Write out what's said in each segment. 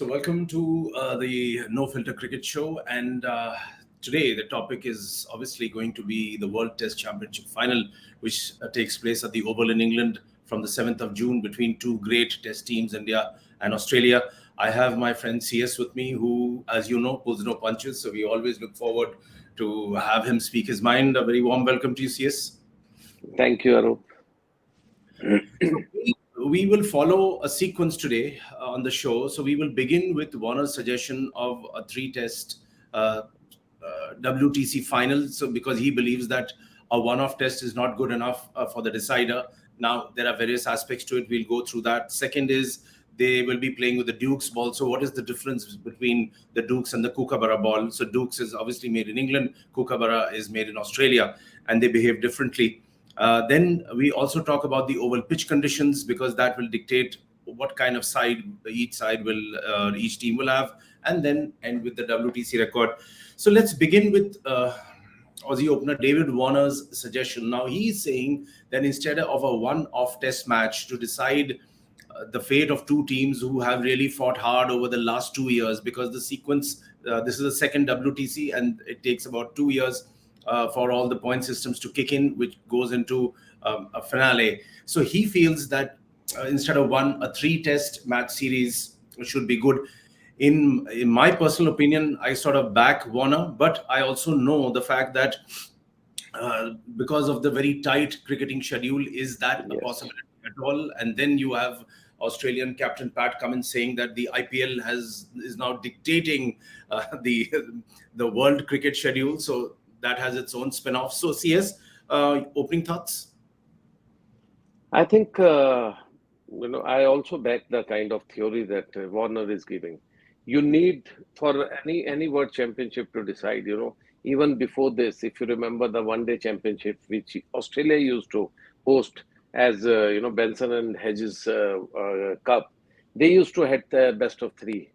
So, welcome to the No Filter Cricket Show. And today, the topic is obviously going to be the World Test Championship final, which takes place at the Oval in England from the 7th of June between two great Test teams, India and Australia. I have my friend CS with me, who, as you know, pulls no punches. So, we always look forward to have him speak his mind. A very warm welcome to you, CS. Thank you, Arup. We will follow a sequence today on the show. So we will begin with Warner's suggestion of a three-test WTC final. So because he believes that a one-off test is not good enough for the decider. Now, there are various aspects to it. We'll go through that. Second is they will be playing with the Dukes ball. So what is the difference between the Dukes and the Kookaburra ball? So Dukes is obviously made in England. Kookaburra is made in Australia, and they behave differently. Then we also talk about the oval pitch conditions, because that will dictate what kind of side each team will have, and then end with the WTC record. So let's begin with Aussie opener David Warner's suggestion. Now he's saying that instead of a one-off test match to decide the fate of two teams who have really fought hard over the last 2 years, because the sequence, this is the second WTC and it takes about 2 years for all the point systems to kick in, which goes into a finale. So he feels that instead of a three-test match series should be good. In my personal opinion, I sort of back Warner, but I also know the fact that because of the very tight cricketing schedule, is that a possibility at all? And then you have Australian captain Pat Cummins saying that the IPL is now dictating the world cricket schedule. So that has its own spin-off. So CS, opening thoughts? I think, I also back the kind of theory that Warner is giving. You need, for any world championship to decide, even before this, if you remember the one-day championship, which Australia used to host as, Benson and Hedges Cup, they used to have the best of three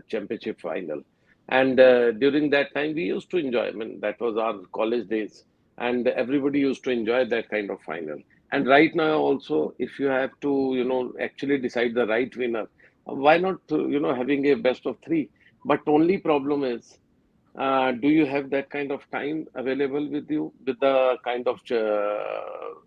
championship final. And during that time, we used to enjoy. I mean, that was our college days, and everybody used to enjoy that kind of final. And right now, also, if you have to, actually decide the right winner, why not, having a best of three? But only problem is, do you have that kind of time available with you with the kind of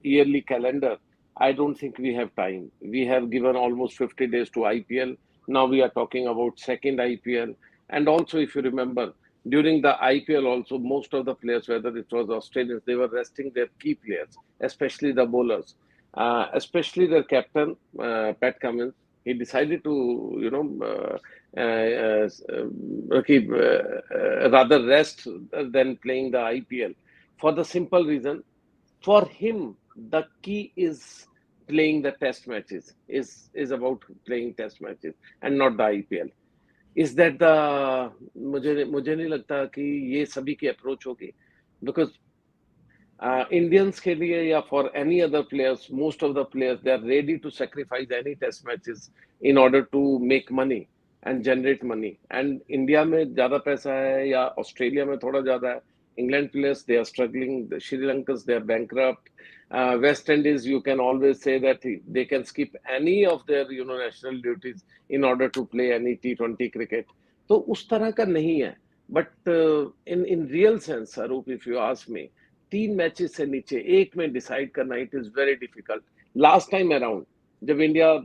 yearly calendar? I don't think we have time. We have given almost 50 days to IPL. Now we are talking about second IPL. And also, if you remember, during the IPL also, most of the players, whether it was Australians, they were resting their key players, especially the bowlers, especially their captain, Pat Cummins. He decided to, rather rest than playing the IPL, for the simple reason, for him, the key is playing the test matches, is about playing test matches and not the IPL. Is that the मुझे नहीं लगता कि ये सभी की approach होगी, because Indians के लिए या for any other players, most of the players, they are ready to sacrifice any test matches in order to make money and generate money. And India में ज़्यादा पैसा है या Australia में थोड़ा ज़्यादा है. England players, they are struggling. The Sri Lankans, they are bankrupt. West Indies, you can always say that they can skip any of their national duties in order to play any T20 cricket. तो उस तरह का नहीं है. But in real sense, Arup, if you ask me, 3 matches से नीचे एक में डिसाइड करना, it is very difficult. Last time around, जब इंडिया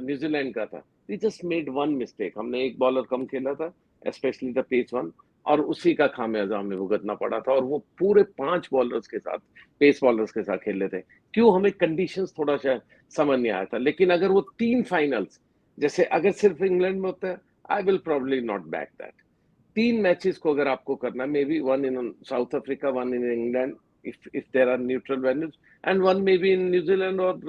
न्यूजीलैंड का था, we just made one mistake. हमने एक बॉलर कम खेला था, especially the pace one, और उसी का खामियाजा हमें भुगतना पड़ा था, और वो पूरे 5 बॉलर्स के साथ, पेस बॉलर्स के साथ खेल रहे थे. क्यों? हमें कंडीशंस थोड़ा सा समझ नहीं आया था. लेकिन अगर वो 3 फाइनल्स, जैसे अगर सिर्फ इंग्लैंड में होता है, I will probably not back that. 3 matches को अगर आपको करना, may be 1 in South Africa, 1 in England, if there are neutral venues, and 1 maybe in New Zealand or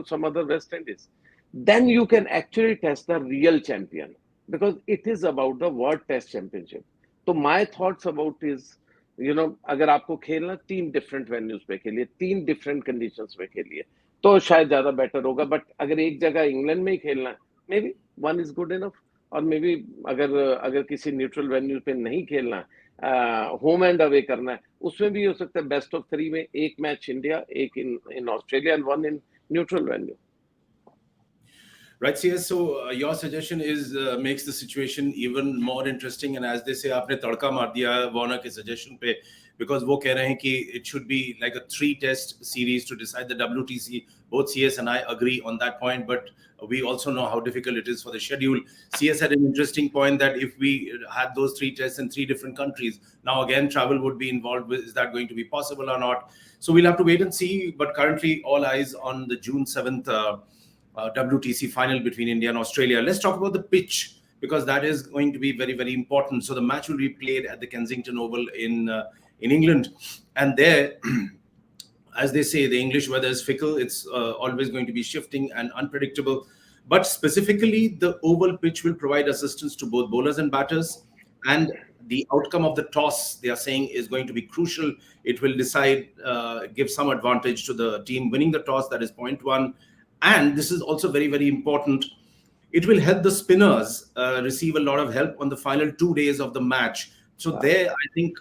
some other West Indies, then you can actually test the real champion, because it is about the World Test Championship. So my thoughts about is, अगर आपको खेलना 3 different venues पे खेलिए, 3 different conditions पे खेलिए, तो शायद ज़्यादा better होगा. But अगर एक जगह इंग्लैंड में ही खेलना है, maybe 1 is good enough. और मे बी अगर किसी न्यूट्रल वेन्यू पे नहीं खेलना, होम एंड अवे करना है, उसमें भी हो सकता है बेस्ट ऑफ 3 में एक मैच इंडिया, एक in Australia and 1 in neutral venue. Right, CS. So your suggestion is makes the situation even more interesting. And as they say, आपने तड़का मार दिया वार्नर के suggestion पे, because वो कह रहे हैं कि it should be like a 3-test series to decide the WTC. Both CS and I agree on that point, but we also know how difficult it is for the schedule. CS had an interesting point that if we had those 3 tests in 3 different countries, now again travel would be involved. Is that going to be possible or not? So we'll have to wait and see. But currently, all eyes on the June 7th. WTC final between India and Australia. Let's talk about the pitch, because that is going to be very, very important. So the match will be played at the Kensington Oval in England, and there, as they say, the English weather is fickle. It's always going to be shifting and unpredictable. But specifically, the oval pitch will provide assistance to both bowlers and batters, and the outcome of the toss, they are saying, is going to be crucial. It will decide, give some advantage to the team winning the toss. That is point one. And this is also very, very important. It will help the spinners receive a lot of help on the final 2 days of the match. So there, I think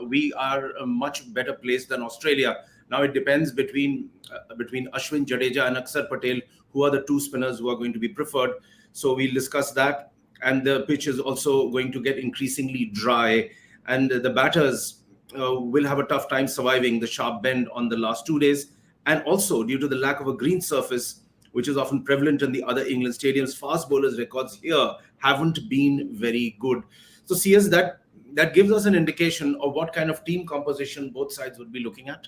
we are a much better placed than Australia. Now it depends between Ashwin, Jadeja, and Akshar Patel, who are the 2 spinners who are going to be preferred. So we'll discuss that. And the pitch is also going to get increasingly dry, and the batters will have a tough time surviving the sharp bend on the last 2 days. And also, due to the lack of a green surface, which is often prevalent in the other England stadiums, fast bowlers' records here haven't been very good. So, CS, that gives us an indication of what kind of team composition both sides would be looking at.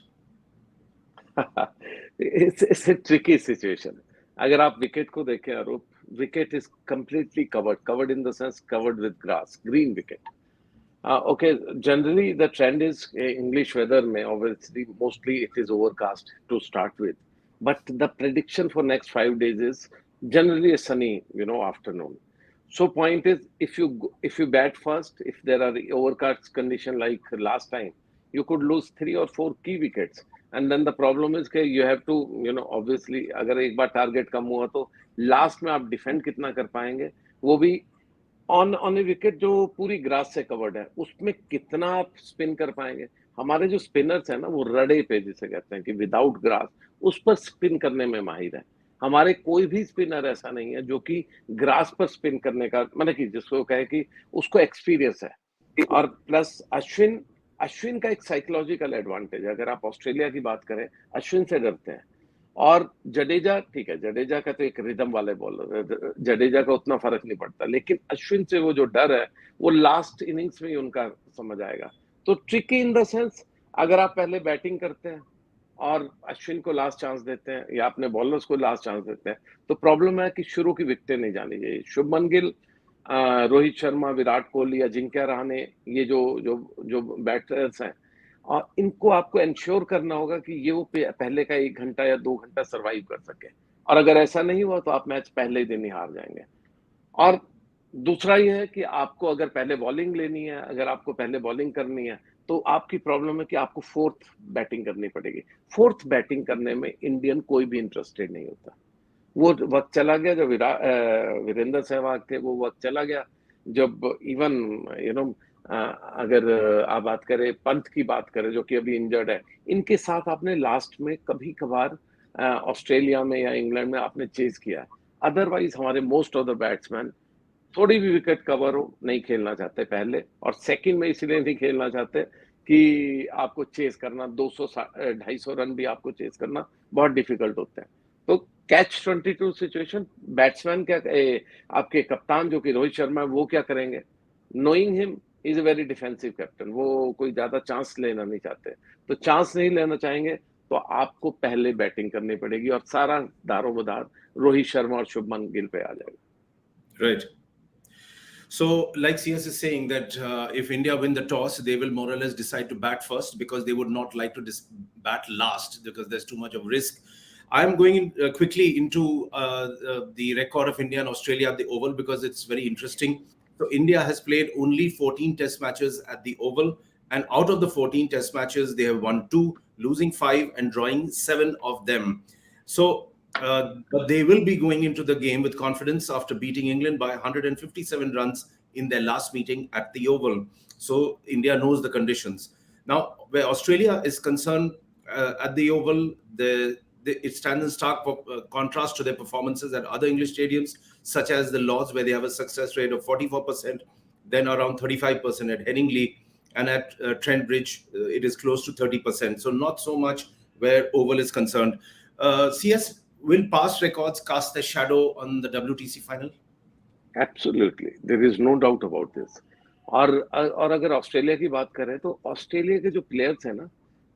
It's a tricky situation. अगर आप wicket को देखें आरोप, wicket is completely covered in the sense covered with grass, green wicket. Okay, generally the trend is English weather may obviously mostly it is overcast to start with, but the prediction for next 5 days is generally a sunny, afternoon. So point is, if you bat first, if there are overcast condition like last time, you could lose 3 or 4 key wickets, and then the problem is that you have to, obviously अगर एक बार target कम हुआ तो last में आप defend कितना कर पाएंगे, वो भी ऑन ए विकेट जो पूरी ग्रास से कवर्ड है, उसमें कितना आप स्पिन कर पाएंगे। हमारे जो स्पिनर्स हैं ना, वो रड़े पे जिसे कहते हैं कि विदाउट ग्रास उस पर स्पिन करने में माहिर है। हमारे कोई भी स्पिनर ऐसा नहीं है जो कि ग्रास पर स्पिन करने का मतलब कि जिसको कहे कि उसको एक्सपीरियंस है। और प्लस अश्विन का एक साइकोलॉजिकल एडवांटेज है। अगर आप ऑस्ट्रेलिया की बात करें, अश्विन से डरते हैं। और जडेजा, ठीक है, जडेजा का तो एक रिदम वाले बॉलर, जडेजा का उतना फर्क नहीं पड़ता, लेकिन अश्विन से वो जो डर है वो लास्ट इनिंग्स में ही उनका समझ आएगा। तो ट्रिकी इन द सेंस, अगर आप पहले बैटिंग करते हैं और अश्विन को लास्ट चांस देते हैं या अपने बॉलर्स को लास्ट चांस देते हैं, तो प्रॉब्लम है कि शुरू की विकेटें नहीं जानी चाहिए। शुभमन गिल, रोहित शर्मा, विराट कोहली, अजिंक्य रहाणे, ये जो बैटर्स हैं, और इनको आपको इंश्योर करना होगा कि ये वो पहले का 1 घंटा या 2 घंटा सरवाइव कर सके। और अगर ऐसा नहीं हुआ तो आप मैच पहले ही दिन ही हार जाएंगे। और दूसरा ये है कि आपको अगर पहले बॉलिंग लेनी है, अगर आपको पहले बॉलिंग करनी है, तो आपकी प्रॉब्लम है कि आपको 4th बैटिंग करनी पड़ेगी। 4th बैटिंग करने में इंडियन कोई भी इंटरेस्टेड नहीं होता। वो वक्त चला गया जब वीरेंद्र सहवाग थे, वो वक्त चला गया जब इवन अगर आप बात करें, पंत की बात करें जो कि अभी इंजर्ड है, इनके साथ आपने लास्ट में कभी कभार ऑस्ट्रेलिया में या इंग्लैंड में आपने चेज किया। अदरवाइज हमारे मोस्ट ऑफ द बैट्समैन थोड़ी भी विकेट कवर हो नहीं खेलना चाहते पहले, और सेकंड में इसलिए नहीं खेलना चाहते कि आपको चेस करना 200-250 रन भी आपको चेस करना बहुत डिफिकल्ट होता है। तो कैच 22 सिचुएशन, बैट्समैन क्या, आपके कप्तान जो कि रोहित शर्मा है, वो क्या करेंगे? Knowing him is a very defensive captain, वो कोई ज्यादा चांस लेना नहीं चाहते। तो चांस नहीं लेना चाहेंगे तो आपको पहले बैटिंग करनी पड़ेगी और सारा दारोमदार रोहित शर्मा और शुभमन गिल पे आ जाएगा। Right. So, like CS is saying that if India win the toss, they will more or less decide to bat first, because they would not like to bat last because there's too much of risk. I'm going quickly into the record of India and Australia at the Oval, because it's very interesting. So India has played only 14 test matches at the Oval, and out of the 14 test matches, they have won 2, losing 5 and drawing 7 of them. So but they will be going into the game with confidence after beating England by 157 runs in their last meeting at the Oval. So India knows the conditions. Now, where Australia is concerned, at the Oval, it stands in stark contrast to their performances at other English stadiums, such as the Lords, where they have a success rate of 44%, then around 35% at Headingley, and at Trent Bridge, it is close to 30%. So not so much where Oval is concerned. CS, will past records cast a shadow on the WTC final? Absolutely, there is no doubt about this. और अगर Australia की बात करें तो Australia के जो players हैं ना,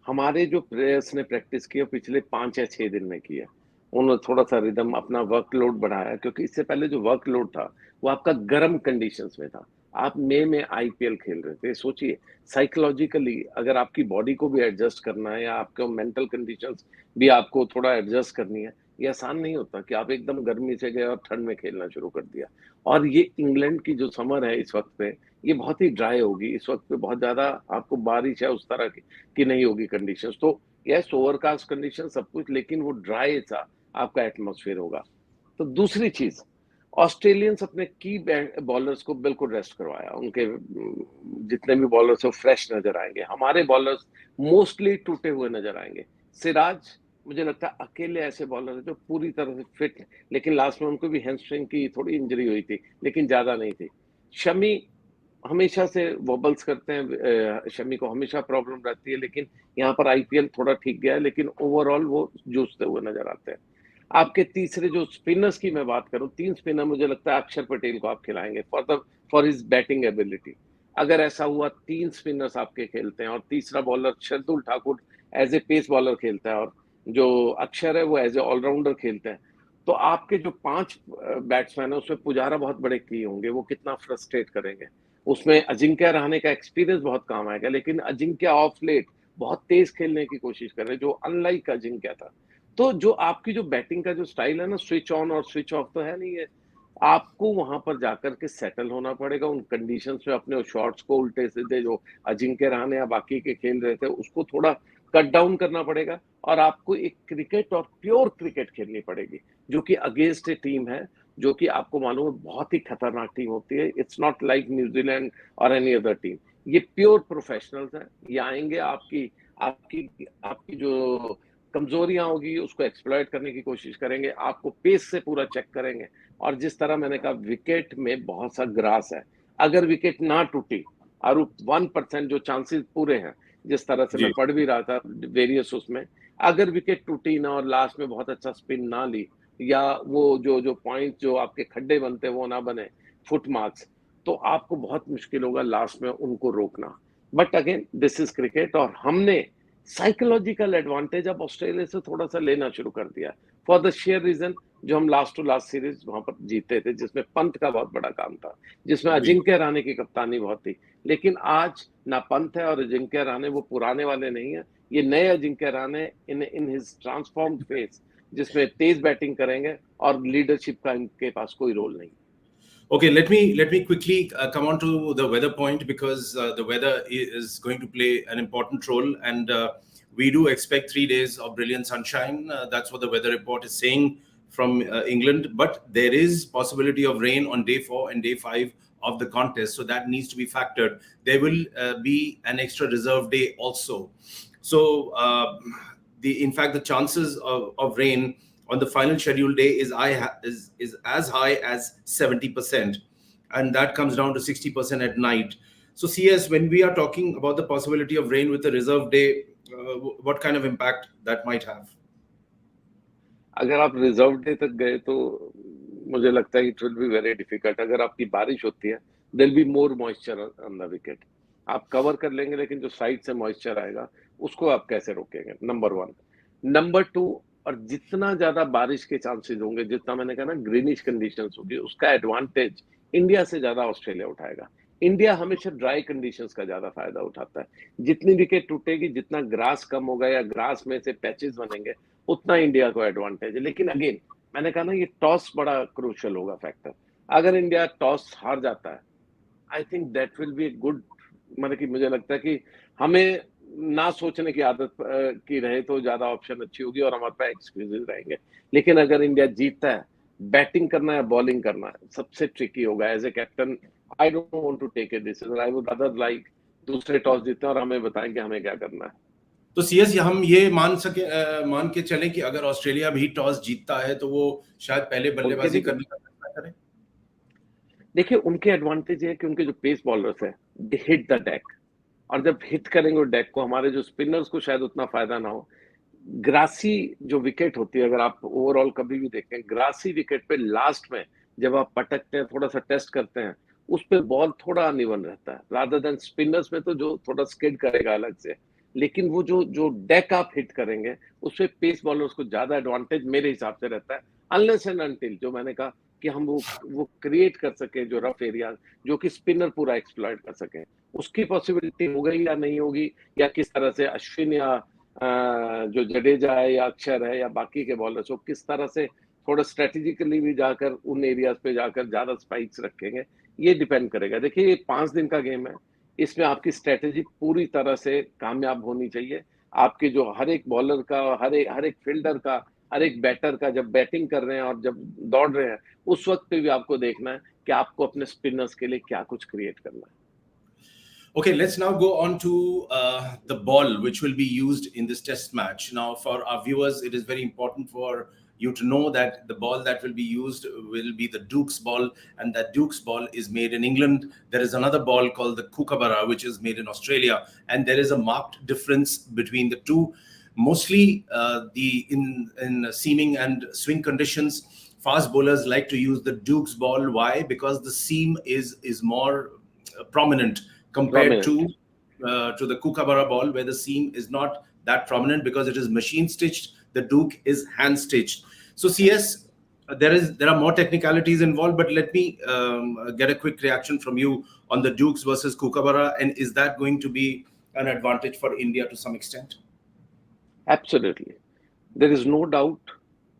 हमारे जो प्लेयर्स ने प्रैक्टिस की है पिछले 5 या 6 दिन में की है, उन्होंने थोड़ा सा रिदम अपना वर्कलोड बढ़ाया, क्योंकि इससे पहले जो वर्कलोड था वो आपका गर्म कंडीशंस में था। आप मई में आईपीएल खेल रहे थे। सोचिए साइकोलॉजिकली अगर आपकी बॉडी को भी एडजस्ट करना है या आपके मेंटल कंडीशंस भी आपको थोड़ा एडजस्ट करनी है, ये आसान नहीं होता कि आप एकदम गर्मी से गए और ठंड में खेलना शुरू कर दिया। और ये इंग्लैंड की जो समर है इस वक्त पे, ये बहुत ही ड्राई होगी। इस वक्त पे बहुत ज्यादा आपको बारिश है उस तरह की नहीं होगी कंडीशंस। तो यस, ओवरकास्ट कंडीशन सब कुछ, लेकिन वो ड्राई सा आपका एटमॉस्फेयर होगा। तो दूसरी चीज, ऑस्ट्रेलियंस अपने की बॉलर्स को बिल्कुल रेस्ट करवाया। उनके जितने भी बॉलर्स हैं फ्रेश नजर आएंगे। हमारे बॉलर्स मोस्टली टूटे हुए नजर आएंगे। सिराज मुझे लगता है अकेले ऐसे बॉलर है जो पूरी तरह से फिट है, लेकिन लास्ट में उनको भी हैमस्ट्रिंग की थोड़ी इंजरी हुई थी, लेकिन ज्यादा नहीं थी। शमी हमेशा से वॉबल्स करते हैं, शमी को हमेशा प्रॉब्लम रहती है, लेकिन यहाँ पर आईपीएल थोड़ा ठीक गया है, लेकिन ओवरऑल वो जूझते हुए नजर आते हैं। आपके तीसरे जो स्पिनर्स की मैं बात करूं, 3 स्पिनर मुझे लगता है अक्षर पटेल को आप खिलाएंगे फॉर हिज बैटिंग एबिलिटी। अगर ऐसा हुआ 3 स्पिनर्स आपके खेलते हैं और तीसरा bowler Shardul Thakur as a pace bowler खेलता है और जो अक्षर है वो एज ए ऑलराउंडर खेलते हैं, तो आपके जो 5 बैट्समैन है उसमें पुजारा बहुत बड़े की होंगे। वो कितना फ्रस्ट्रेट करेंगे। उसमें अजिंक्य रहाणे का एक्सपीरियंस बहुत काम आएगा, लेकिन अजिंक्य ऑफ लेट बहुत तेज खेलने की कोशिश कर रहे हैं, जो अनलाइक अजिंक्य था। तो जो आपकी जो बैटिंग का जो स्टाइल है ना, स्विच ऑन और स्विच ऑफ तो है नहीं है। आपको वहां पर जाकर के सेटल होना पड़ेगा उन कंडीशंस में। अपने शॉट्स को उल्टे सीधे जो अजिंक्य रहाणे या बाकी के खेल रहे थे उसको थोड़ा कट डाउन करना पड़ेगा, और आपको एक क्रिकेट और प्योर क्रिकेट खेलनी पड़ेगी, जो कि अगेंस्ट ए टीम है जो कि आपको मालूम है बहुत ही खतरनाक टीम होती है। इट्स नॉट लाइक न्यूजीलैंड और एनी अदर टीम। ये प्योर प्रोफेशनल्स हैं। ये आएंगे आपकी आपकी आपकी जो कमजोरियां होगी उसको एक्सप्लॉइट करने की कोशिश करेंगे, आपको पेस से पूरा चेक करेंगे। और जिस तरह मैंने कहा विकेट में बहुत सा ग्रास है, अगर विकेट ना टूटी और 1% जो चांसेस पूरे हैं, जिस तरह से मैं जी। पढ़ भी रहा था वेरियस उसमें, अगर विकेट टूटी ना और लास्ट में बहुत अच्छा स्पिन ना ली, या वो जो जो पॉइंट जो आपके खड्डे बनते हैं वो ना बने फुट मार्क्स, तो आपको बहुत मुश्किल होगा लास्ट में उनको रोकना। But again this is cricket, और हमने साइकोलॉजिकल एडवांटेज अब ऑस्ट्रेलिया से थोड़ा सा लेना शुरू कर दिया फॉर द शेयर रीजन जो हम लास्ट टू लास्ट सीरीज वहां पर जीते थे, जिसमें पंत का बहुत बड़ा काम था, जिसमें अजिंक्य रहाणे की कप्तानी बहुत थी। लेकिन आज ना पंत है और अजिंक्य रहाणे वो पुराने वाले नहीं है। ये नए Ajinkya Rahane in his transformed face, जिसमें तेज बैटिंग करेंगे और लीडरशिप का इनके पास कोई रोल नहीं। Okay, let me quickly come on to the weather point, because the weather is going to play an important role, and we do expect 3 days of brilliant sunshine. That's what the weather report is saying from England. But there is possibility of rain on day 4 and day 5 of the contest, so that needs to be factored. There will be an extra reserve day also. So in fact, the chances of rain on the final scheduled day is as high as 70%, and that comes down to 60% at night. So CS, when we are talking about the possibility of rain with the reserve day, what kind of impact that might have? अगर आप reserve day तक गए तो मुझे लगता है it will be very difficult. अगर आपकी बारिश होती है there be more moisture on the wicket. आप कवर कर लेंगे, लेकिन जो साइड से मॉइस्चर आएगा उसको आप कैसे रोकेंगे, नंबर 1। नंबर 2, और जितना ज्यादा बारिश के चांसेस होंगे, जितना मैंने कहा ना ग्रीनिश कंडीशंस होगी, उसका एडवांटेज इंडिया से ज्यादा ऑस्ट्रेलिया उठाएगा। इंडिया हमेशा ड्राई कंडीशंस का ज्यादा फायदा उठाता है। जितनी विकेट टूटेगी, जितना ग्रास कम होगा या ग्रास में से पैचेस बनेंगे, उतना इंडिया को एडवांटेज है। लेकिन अगेन मैंने कहा ना, ये टॉस बड़ा क्रूशियल होगा फैक्टर। अगर इंडिया टॉस हार जाता है, I think that will be good, मतलब कि मुझे लगता है कि हमें ना सोचने की आदत की रहे तो ज्यादा ऑप्शन अच्छी होगी और हमारे पास एक्सक्यूजेस रहेंगे। लेकिन अगर इंडिया जीतता है, बैटिंग करना है बॉलिंग करना है सबसे ट्रिकी होगा। As a captain I don't want to take a decision, I would rather like दूसरे टॉस जीते और हमें बताएं कि हमें क्या करना है। तो सीएस हम ये मान के चलें कि अगर ऑस्ट्रेलिया भी टॉस जीतता है तो वो शायद पहले उनके बल्लेबाजी लिए करने का फैसला करे। देखिए, उनके एडवांटेज है कि उनके जो पेस बॉलर्स है, दे हिट द डेक, और जब हिट करेंगे डेक को, हमारे जो स्पिनर्स को शायद उतना फायदा ना हो। ग्रासी जो विकेट होती है, अगर आप ओवरऑल कभी भी देखें, ग्रासी विकेट पे लास्ट में जब आप पटकते हैं, थोड़ा सा टेस्ट करते हैं, उस पे बॉल थोड़ा अनइवन रहता है, रादर देन स्पिनर्स में तो जो थोड़ा स्किड करेगा अलग से। लेकिन वो जो जो डेक आप हिट करेंगे, उस पे पेस बॉलर्स को ज्यादा एडवांटेज मेरे हिसाब से रहता है, अनलेस एंड अनटिल जो मैंने कहा कि हम वो क्रिएट कर सके जो रफ एरिया, जो कि स्पिनर पूरा एक्सप्लॉइट कर सके। उसकी पॉसिबिलिटी हो गई या नहीं होगी, या किस तरह से अश्विन या जो जडेजा है या अक्षर है या बाकी के बॉलर्स हो, किस तरह से थोड़ा स्ट्रेटेजिकली भी जाकर उन एरियाज पे जाकर ज्यादा स्पाइक्स रखेंगे, ये डिपेंड करेगा। देखिए, ये 5 दिन का गेम है, इसमें आपकी स्ट्रेटेजी पूरी तरह से कामयाब होनी चाहिए। आपके जो हर एक बॉलर का, हर एक फील्डर का, हर एक बैटर का, जब बैटिंग कर रहे हैं और जब दौड़ रहे हैं, उस वक्त पे भी आपको देखना है कि आपको अपने स्पिनर्स के लिए क्या कुछ क्रिएट करना है। Okay, let's now go on to the ball which will be used in this test match. Now, for our viewers, it is very important for you to know that the ball that will be used will be the Duke's ball, and that Duke's ball is made in England. There is another ball called the Kookaburra, which is made in Australia, and there is a marked difference between the two. Mostly, in seaming and swing conditions, fast bowlers like to use the Duke's ball. Why? Because the seam is more prominent compared prominent. to the Kookaburra ball, where the seam is not that prominent because it is machine stitched. The Duke is hand stitched. So CS, there are more technicalities involved, but let me get a quick reaction from you on the Dukes versus Kookaburra, and is that going to be an advantage for India to some extent? Absolutely, there is no doubt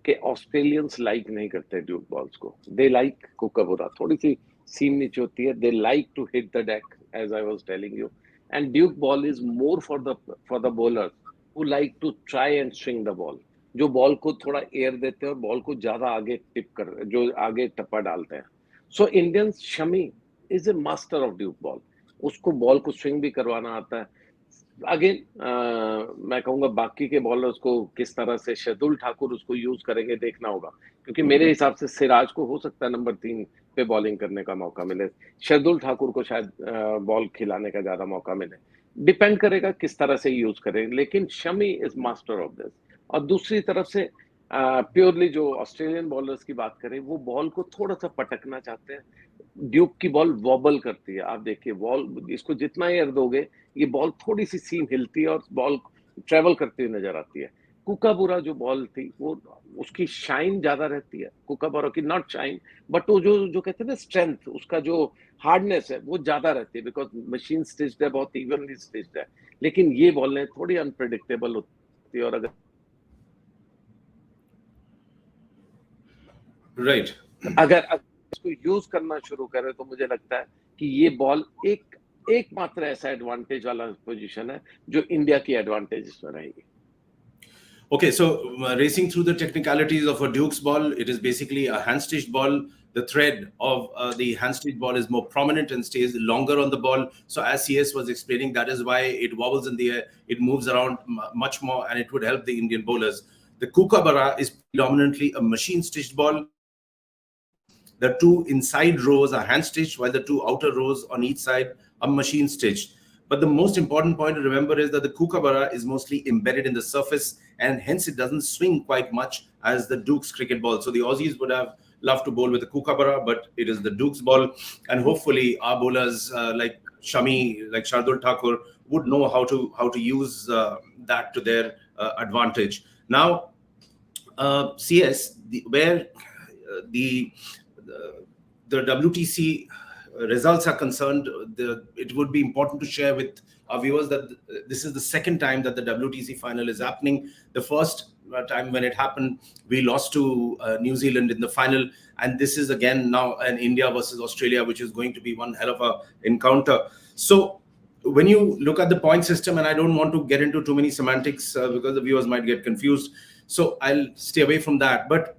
कि Australians like नहीं करते Duke balls को, they like Kookaburra, थोड़ी सी सीम नीचे होती है, they like to hit the deck as I was telling you, and Duke ball is more for the bowlers who like to try and swing the ball, जो ball को थोड़ा air देते हैं और बॉल को ज्यादा आगे टिप कर, जो आगे टप्पा डालते हैं। So Indian Shami is a master of Duke ball, उसको बॉल को स्विंग भी करवाना आता है। अगेन मैं कहूंगा बाकी के बॉलर्स को किस तरह से शार्दुल ठाकुर उसको यूज करेंगे देखना होगा, क्योंकि मेरे हिसाब से सिराज को हो सकता है नंबर 3 पे बॉलिंग करने का मौका मिले, शार्दुल ठाकुर को शायद बॉल खिलाने का ज्यादा मौका मिले, डिपेंड करेगा किस तरह से यूज करें। लेकिन Shami is master of this. और दूसरी तरफ से प्योरली जो ऑस्ट्रेलियन बॉलर्स की बात करें, वो बॉल को थोड़ा सा पटकना चाहते हैं। ड्यूक की बॉल वॉबल करती है, आप देखिए बॉल, इसको जितना एयर दोगे ये बॉल थोड़ी सी सीम हिलती है और बॉल ट्रेवल करती हुई नजर आती है। कुकाबुरा जो बॉल थी, वो उसकी शाइन ज्यादा रहती है, कुकाबुरा की नॉट शाइन, बट वो जो जो कहते हैं ना स्ट्रेंथ, उसका जो हार्डनेस है वो ज्यादा रहती है, बिकॉज मशीन स्टिच्ड है, बहुत इवनली स्टिच्ड है। लेकिन ये बॉलें थोड़ी अनप्रेडिक्टेबल होती है, और अगर Right. अगर इसको यूज करना शुरू करें तो मुझे लगता है कि ये बॉल एकमात्र ऐसा एडवांटेज वाला पोजीशन है जो इंडिया की एडवांटेज इसमें रहेगी। Okay, so racing through the technicalities of a Duke's ball, it is basically a hand-stitched ball. The thread of the hand-stitched ball is more prominent and stays longer on the ball. So as CS was explaining, that is why it wobbles in the air, it moves around much more, and it would help the Indian bowlers. The Kookaburra is predominantly a machine-stitched ball. The two inside rows are hand stitched, while the two outer rows on each side are machine stitched. But the most important point to remember is that the Kookaburra is mostly embedded in the surface, and hence it doesn't swing quite much as the Duke's cricket ball. So the Aussies would have loved to bowl with the Kookaburra, but it is the Duke's ball. And hopefully our bowlers like Shami, like Shardul Thakur, would know how to use that to their advantage. Now, CS, where the WTC results are concerned, it would be important to share with our viewers that this is the second time that the WTC final is happening. The first time when it happened, we lost to New Zealand in the final, and this is again now an India versus Australia, which is going to be one hell of a encounter. So when you look at the point system, and I don't want to get into too many semantics because the viewers might get confused, so I'll stay away from that. But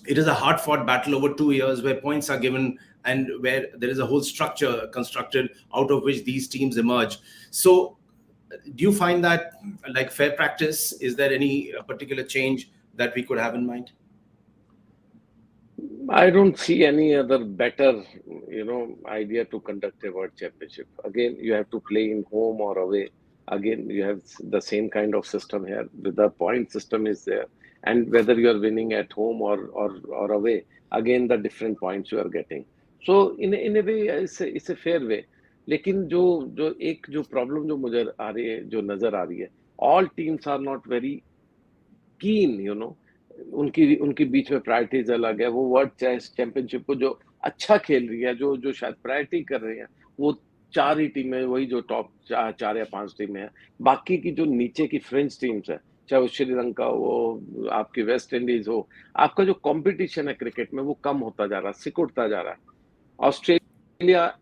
it is a hard-fought battle over 2 years where points are given and where there is a whole structure constructed out of which these teams emerge. So do you find that like fair practice? Is there any particular change that we could have in mind? I don't see any other better, idea to conduct a World Championship. Again, you have to play in home or away. Again, you have the same kind of system here. The point system is there, and whether you are winning at home or away, again the different points you are getting. So in a way, it's a fair way. लेकिन जो problem जो मुझे आ रही है, जो नजर आ रही है, all teams are not very keen, उनकी बीच में प्रायोरिटीज अलग है। वो वर्ल्ड चेस चैंपियनशिप को जो अच्छा खेल रही है, जो शायद प्रायोरिटी कर रहे हैं, वो 4 ही टीमें, वही जो टॉप 4 या 5 टीमें हैं। बाकी की जो नीचे की फ्रेंच टीम्स है, चाहे वो श्रीलंका हो, आपकी वेस्ट इंडीज हो, आपका जो कंपटीशन है क्रिकेट में वो कम होता जा रहा है, सिकुड़ता जा रहा है। Australia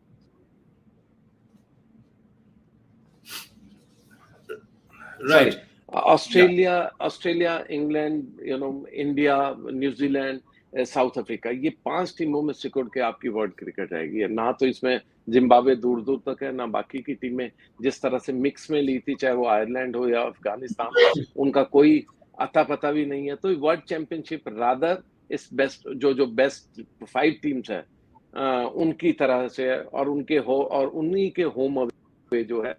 Right. Australia, England, India, New Zealand, south Africa, ये 5 टीमों में सिकुड़ के आपकी वर्ल्ड क्रिकेट रहेगी। ना तो इसमें जिम्बाब्वे दूर दूर तक है, ना बाकी की टीमें जिस तरह से मिक्स में ली थी, चाहे वो आयरलैंड हो या अफगानिस्तान, उनका कोई अता पता भी नहीं है। तो वर्ल्ड चैंपियनशिप रादर इस बेस्ट जो बेस्ट 5 टीम्स है, उनकी तरह से है, और उन्हीं के होम अवे जो है।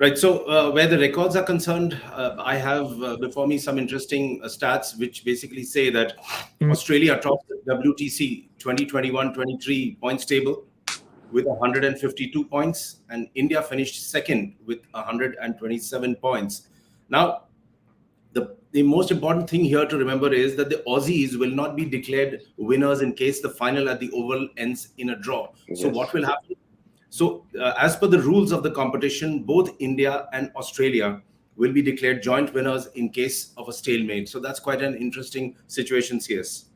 Right. So where the records are concerned, I have before me some interesting stats which basically say that Australia topped the WTC 2021-23 points table with 152 points, and India finished second with 127 points. Now, the most important thing here to remember is that the Aussies will not be declared winners in case the final at the Oval ends in a draw. Yes. So what will happen? So, as per the rules of the competition, both India and Australia will be declared joint winners in case of a stalemate. So, that's quite an interesting situation, CS.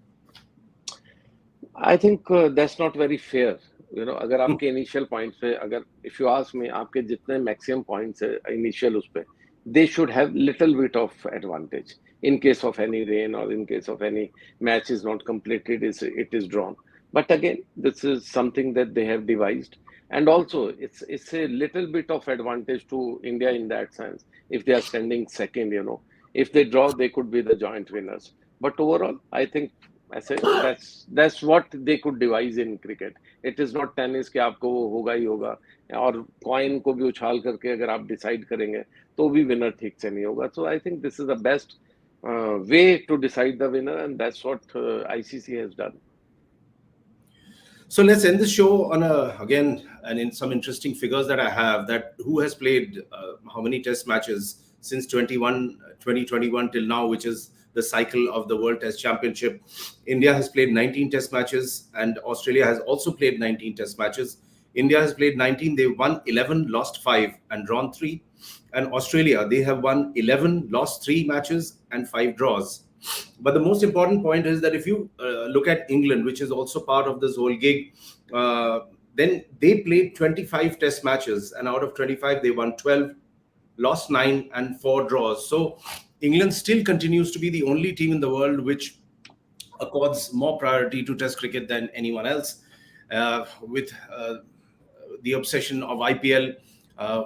I think that's not very fair. अगर आपके initial points पे, अगर if you ask me, आपके जितने maximum points है initial उस पे, they should have little bit of advantage in case of any rain or in case of any match is not completed, it is drawn. But again, this is something that they have devised. And also, it's a little bit of advantage to India in that sense. If they are standing second, if they draw, they could be the joint winners. But overall, I think that's what they could devise in cricket. It is not tennis कि आपको वो होगा ही होगा, और coin को भी उछाल करके अगर आप डिसाइड करेंगे तो भी विनर ठीक से नहीं होगा. So I think this is the best way to decide the winner, and that's what ICC has done. So let's end the show on again, and in some interesting figures that I have, that who has played how many test matches since 2021 till now, which is the cycle of the World Test Championship. India has played 19 test matches, and Australia has also played 19 test matches. India has played 19, they won 11, lost 5 and drawn 3. And Australia, they have won 11, lost 3 matches and 5 draws. But the most important point is that if you look at England, which is also part of this whole gig, then they played 25 test matches, and out of 25, they won 12, lost 9 and 4 draws. So England still continues to be the only team in the world which accords more priority to test cricket than anyone else, with the obsession of IPL,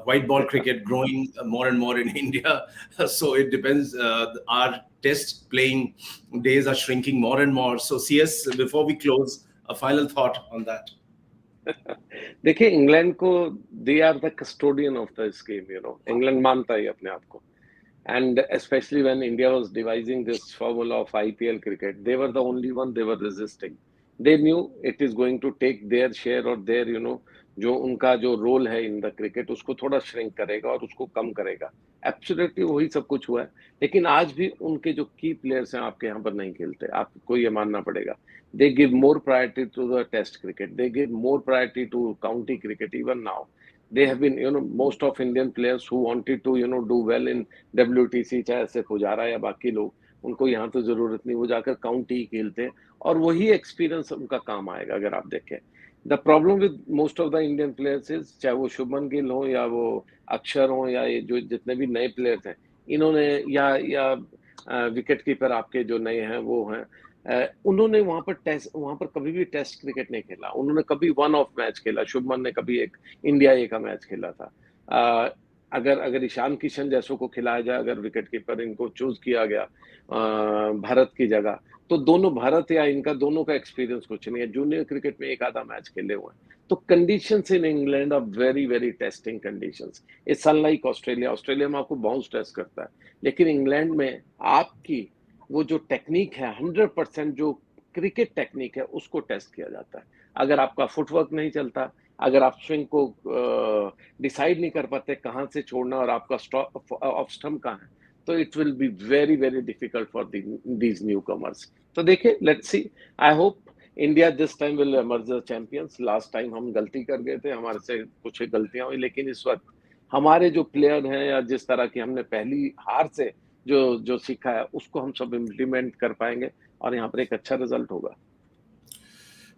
white ball cricket growing more and more in India. So it depends. Our test playing days are shrinking more and more. So CS, before we close, a final thought on that. देखिए, England को they are the custodian of this game. England मानता है अपने आप को. And especially when India was devising this formula of IPL cricket, they were the only one they were resisting. They knew it is going to take their share or their, जो उनका जो role है in the cricket, उसको थोड़ा shrink करेगा और उसको कम करेगा. एब्सोल्युटली वही सब कुछ हुआ है. लेकिन आज भी उनके जो की प्लेयर्स हैं आपके यहाँ पर नहीं खेलते. आपको ये मानना पड़ेगा. They give more priority to the test cricket. They give more priority to county cricket even now. They have been, most of Indian players who wanted to, do well in WTC, चाहे ऐसे पुजारा या बाकी लोग, उनको यहाँ तो जरूरत नहीं, वो जाकर काउंटी खेलते हैं और वही एक्सपीरियंस उनका काम आएगा. अगर आप देखें, the problem with most of the Indian players is, चाहे वो शुभमन गिल हो या वो अक्षर हो या ये जो जितने भी नए प्लेयर्स हैं, इन्होंने या विकेट कीपर आपके जो नए हैं वो हैं, उन्होंने वहां पर कभी भी टेस्ट क्रिकेट नहीं खेला, उन्होंने कभी वन ऑफ मैच खेला, शुभमन ने कभी एक इंडिया ए का मैच खेला था। अगर अगर ईशान किशन जैसों को खिलाया जाए, अगर विकेट कीपर इनको चूज किया गया भारत की जगह, तो दोनों भारत या इनका दोनों का एक्सपीरियंस कुछ नहीं है, जूनियर क्रिकेट में एक आधा मैच खेले हुए हैं। तो conditions in England are very very testing conditions. It's unlike Australia, Australia में आपको बाउंस टेस्ट करता है, लेकिन इंग्लैंड में आपकी वो जो टेक्निक है 100% जो क्रिकेट टेक्निक है उसको टेस्ट किया जाता है। अगर आपका फुटवर्क नहीं चलता, अगर आप स्विंग को डिसाइड नहीं कर पाते कहाँ से छोड़ना और आपका ऑफ स्टंप कहाँ है, तो it will be very very difficult for these new commerce. तो देखिए, let's see, I hope India this time will emerge the champions. Last time हम गलती कर गए थे, हमारे से कुछ गलतियां हुई, लेकिन इस वक्त हमारे जो प्लेयर हैं या जिस तरह की हमने पहली हार से जो जो सीखा है उसको हम सब इम्प्लीमेंट कर पाएंगे और यहाँ पर एक अच्छा रिजल्ट होगा।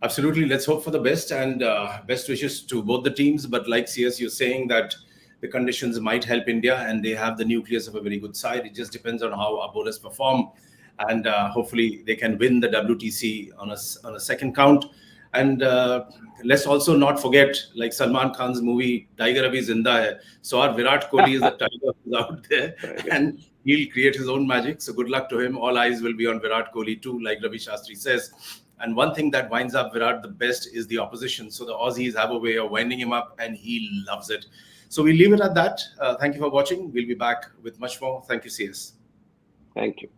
Absolutely. Let's hope for the best, and best wishes to both the teams. But like CS, you're saying that the conditions might help India, and they have the nucleus of a very good side. It just depends on how our bowlers perform, and hopefully they can win the WTC on a second count. And let's also not forget, like Salman Khan's movie Tiger Abhi Zinda hai. So our Virat Kohli is the tiger who's out there, and he'll create his own magic. So good luck to him. All eyes will be on Virat Kohli too, like Ravi Shastri says. And one thing that winds up Virat the best is the opposition. So the Aussies have a way of winding him up, and he loves it. So we'll leave it at that. Thank you for watching. We'll be back with much more. Thank you, CS. Thank you.